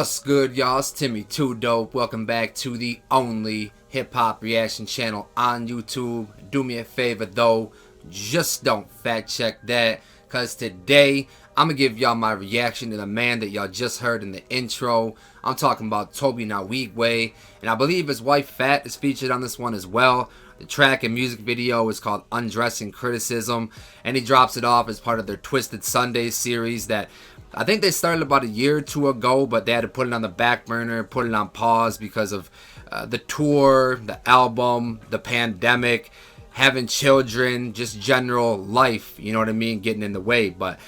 What's good, y'all? It's Timmy Too Dope. Welcome back to the only hip-hop reaction channel on YouTube. Do me a favor though, just don't fact check that, cause today I'm gonna give y'all my reaction to the man that y'all just heard in the intro. I'm talking about Tobe Nwigwe, and I believe his wife Fat is featured on this one as well. The track and music video is called Undressing Criticism, and he drops it off as part of their Twisted Sunday series that I think they started about a year or two ago, but they had to put it on the back burner, put it on pause because of the tour, the album, the pandemic, having children, just general life, you know what I mean, getting in the way. But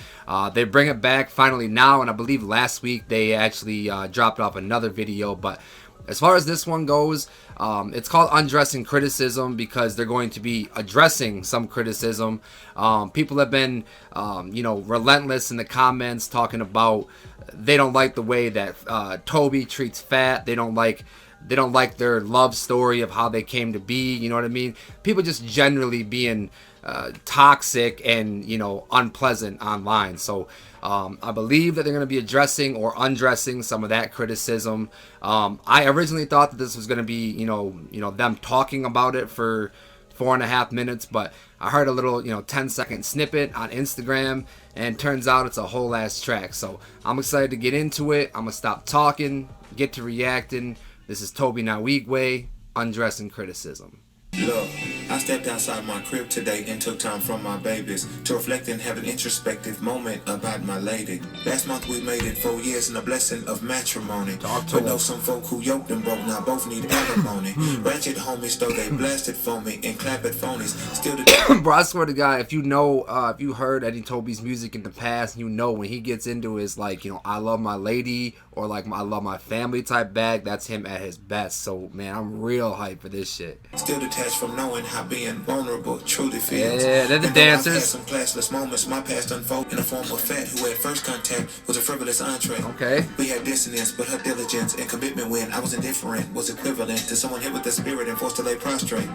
they bring it back finally now, and I believe last week they actually dropped off another video. But as far as this one goes, it's called Undressing Criticism because they're going to be addressing some criticism. People have been, relentless in the comments talking about they don't like the way that Tobe treats Fat. They don't like their love story of how they came to be. You know what I mean? People just generally being toxic and unpleasant online. So I believe that they're going to be addressing or undressing some of that criticism. I originally thought that this was going to be them talking about it for 4.5 minutes, but I heard a little 10-second snippet on Instagram, and turns out it's a whole ass track. So I'm excited to get into it. I'm gonna stop talking, get to reacting. This is Tobe Nwigwe, Undressing Criticism. Look, I stepped outside my crib today and took time from my babies to reflect and have an introspective moment about my lady. Last month we made it 4 years and a blessing of matrimony. But know some folk who yoked and broke now both need alimony. Ratchet homies though they blasted for me and clap at phonies. Still the bro, I swear to God, if you heard Eddie Tobe's music in the past, when he gets into his I love my lady or I love my family type bag, that's him at his best. So man, I'm real hyped for this shit. Still detached from knowing how being vulnerable truly feels. Yeah, they're the dancers. I've had some classless moments. My past unfold in the form of Fat, who at first contact was a frivolous entree. Okay. We had dissonance, but her diligence and commitment when I was indifferent was equivalent to someone hit with the spirit and forced to lay prostrate.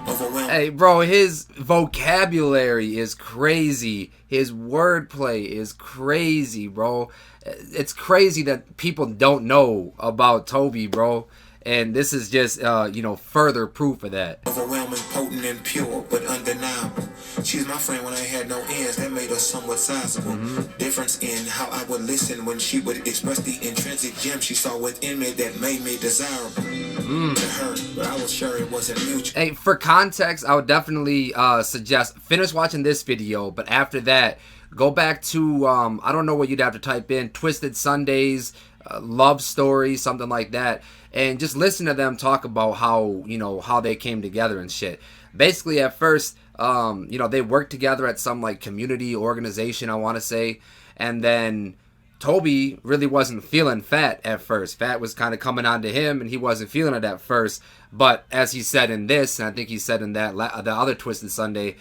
Overwhelmed. Hey, bro, his vocabulary is crazy. His wordplay is crazy, bro. It's crazy that people don't know about Tobe, bro. And this is just, further proof of that. Overwhelming, potent, and pure, but undeniable. She's my friend when I had no ends. That made us somewhat sizable. Difference in how I would listen when she would express the intrinsic gem she saw within me that made me desirable to her. But I was sure it wasn't mutual. Hey, for context, I would definitely suggest finish watching this video, but after that, go back to I don't know what you'd have to type in, Twisted Sundays, love story, something like that, and just listen to them talk about how how they came together and shit. Basically, at first, they worked together at some community organization, I want to say, and then Tobe really wasn't feeling Fat at first. Fat was kind of coming on to him, and he wasn't feeling it at first. But as he said in this, and I think he said in that the other Twisted Sunday,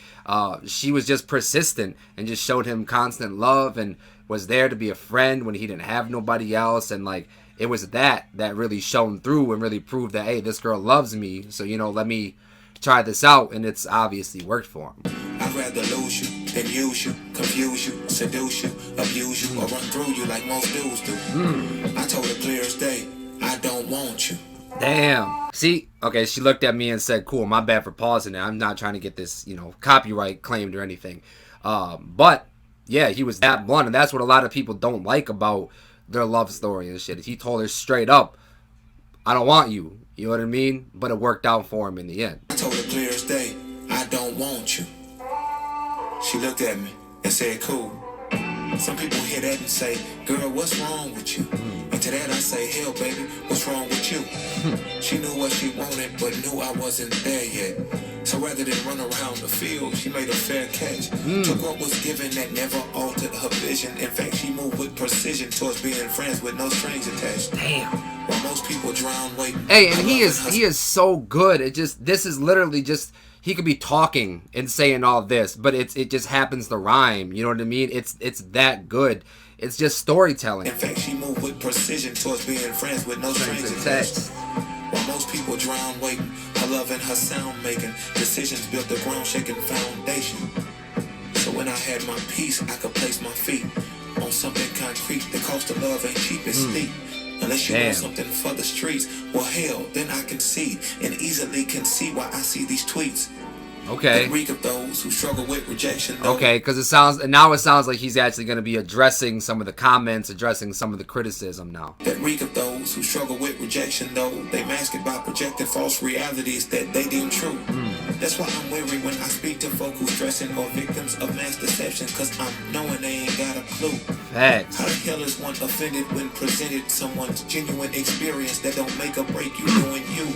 she was just persistent and just showed him constant love and was there to be a friend when he didn't have nobody else. And it was that really shone through and really proved that, hey, this girl loves me. So let me try this out, and it's obviously worked for him. I'd rather lose you than use you, confuse you, seduce you, abuse you, or run through you like most dudes do. I told her clear as day, I don't want you. Damn. See? Okay, she looked at me and said, cool, my bad for pausing it. I'm not trying to get this, copyright claimed or anything. But, yeah, he was that blunt, and that's what a lot of people don't like about their love story and shit. He told her straight up, I don't want you. You know what I mean? But it worked out for him in the end. I told her clear as day, I don't want you. She looked at me and said, cool. Some people hear that and say, girl, what's wrong with you? And to that I say, hell, baby, what's wrong with you? She knew what she wanted, but knew I wasn't there yet. So rather than run around the field, she made a fair catch. Took what was given that never altered her vision. In fact, she moved with precision towards being friends with no strings attached. Damn. While most people drown waiting. Hey, and he is so good. This is literally just, he could be talking and saying all this, but it just happens to rhyme. You know what I mean? It's that good. It's just storytelling. In fact, she moved with precision towards being friends with no strings attached. While most people drown waiting, her love and her sound making decisions built the ground shaking foundation. So when I had my peace, I could place my feet on something concrete. The cost of love ain't cheap, it's steep. Unless you want something for the streets, well hell, then I can see and easily can see why I see these tweets. Okay. The reek of those who struggle with rejection. Okay, because it sounds like he's actually going to be addressing some of the comments, addressing some of the criticism now. That reek of those who struggle with rejection, though, they mask it by projecting false realities that they deem true. That's why I'm wary when I speak to folk who's dressing or victims of mass deception, because I'm knowing they ain't got a clue. Facts. How the hell is one offended when presented someone's genuine experience that don't make or break you doing you?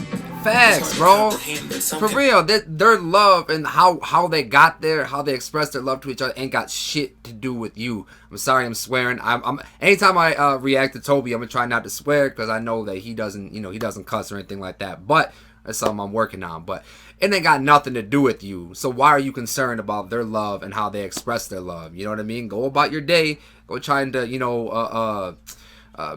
Facts, bro. For real, their love and how they got there, how they express their love to each other, ain't got shit to do with you. I'm sorry, I'm swearing. I'm anytime I react to Tobe, I'm gonna try not to swear because I know that he doesn't, he doesn't cuss or anything like that. But that's something I'm working on. But it ain't got nothing to do with you. So why are you concerned about their love and how they express their love? You know what I mean? Go about your day. Go trying to,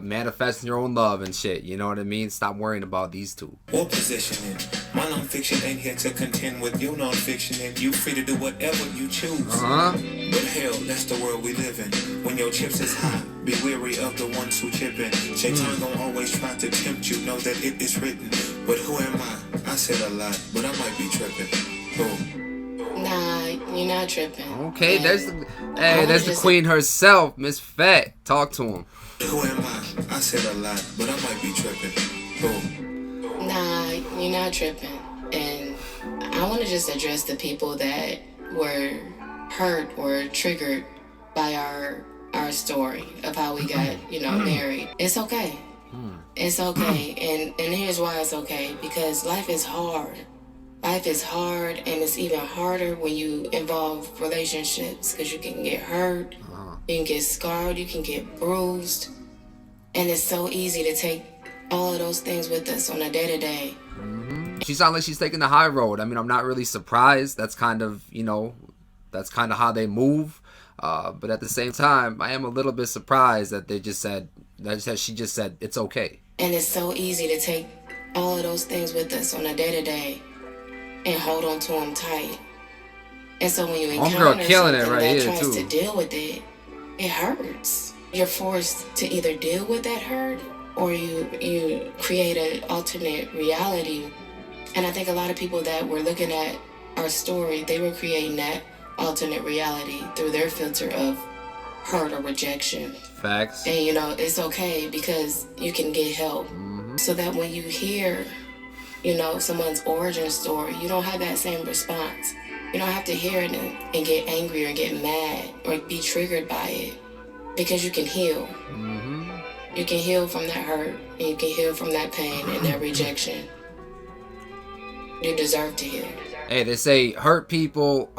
manifesting your own love and shit. You know what I mean? Stop worrying about these two. Or positioning. My non-fiction ain't here to contend with your non-fiction, and you free to do whatever you choose. But hell, that's the world we live in. When your chips is high, be wary of the ones who chip in. Shaitan gon' always try to tempt you, know that it is written. But who am I? I said a lot, but I might be tripping. Who? Nah, you're not tripping. Okay, there's the queen herself, Miss Fat. Talk to him. Who am I? I said a lot, but I might be tripping. Who? Nah, you're not tripping. And I want to just address the people that were hurt or triggered by our story of how we got, married. It's okay. It's okay. And here's why it's okay. Because life is hard. Life is hard, and it's even harder when you involve relationships because you can get hurt, you can get scarred, you can get bruised, and it's so easy to take all of those things with us on a day-to-day. She sounds like she's taking the high road. I mean, I'm not really surprised. That's kind of, how they move. But at the same time, I am a little bit surprised that she just said it's okay. And it's so easy to take all of those things with us on a day-to-day and hold on to them tight. And so when you encounter something that tries to deal with it, it hurts. You're forced to either deal with that hurt or you create an alternate reality. And I think a lot of people that were looking at our story, they were creating that alternate reality through their filter of hurt or rejection. Facts. And it's okay because you can get help. So that when you hear someone's origin story, you don't have that same response. You don't have to hear it and get angry or get mad or be triggered by it, because you can heal. You can heal from that hurt, and you can heal from that pain and that rejection. You deserve to heal. Hey, they say hurt people,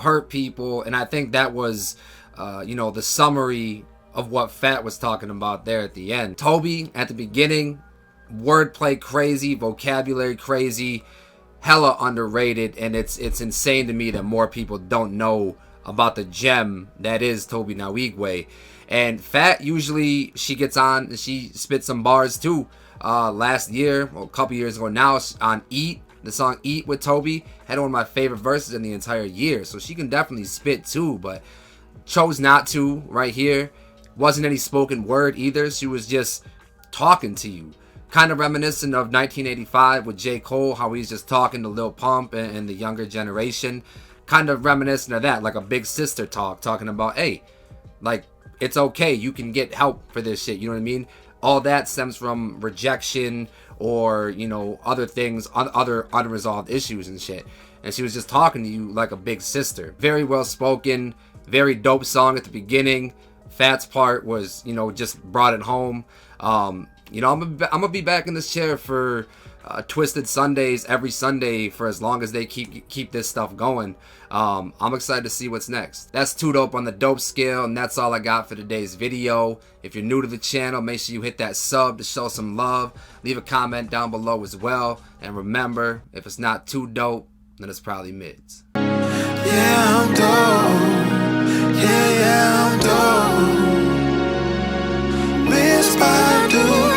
and I think that was, the summary of what Fat was talking about there at the end. Tobe, at the beginning, wordplay crazy, vocabulary crazy, hella underrated, and it's insane to me that more people don't know about the gem that is Tobe Nwigwe. And Fat, usually she gets on and she spits some bars too. Last year, a couple years ago now, on Eat, the song Eat with Tobe had one of my favorite verses in the entire year, so she can definitely spit too, but chose not to right here. Wasn't any spoken word either. She was just talking to you. Kind of reminiscent of 1985 with J. Cole, how he's just talking to Lil Pump and the younger generation. Kind of reminiscent of that, like a big sister talking about, hey, like, it's okay, you can get help for this shit, you know what I mean? All that stems from rejection or, other things, other unresolved issues and shit. And she was just talking to you like a big sister. Very well spoken, very dope song at the beginning. Fat's part was, just brought it home. I'm gonna be back in this chair for Twisted Sundays every Sunday for as long as they keep this stuff going. I'm excited to see what's next. That's 2 dope on the dope scale, and that's all I got for today's video. If you're new to the channel, make sure you hit that sub to show some love. Leave a comment down below as well. And remember, if it's not too dope, then it's probably mids. Yeah, I'm dope. Yeah, I'm dope. Miss Badu.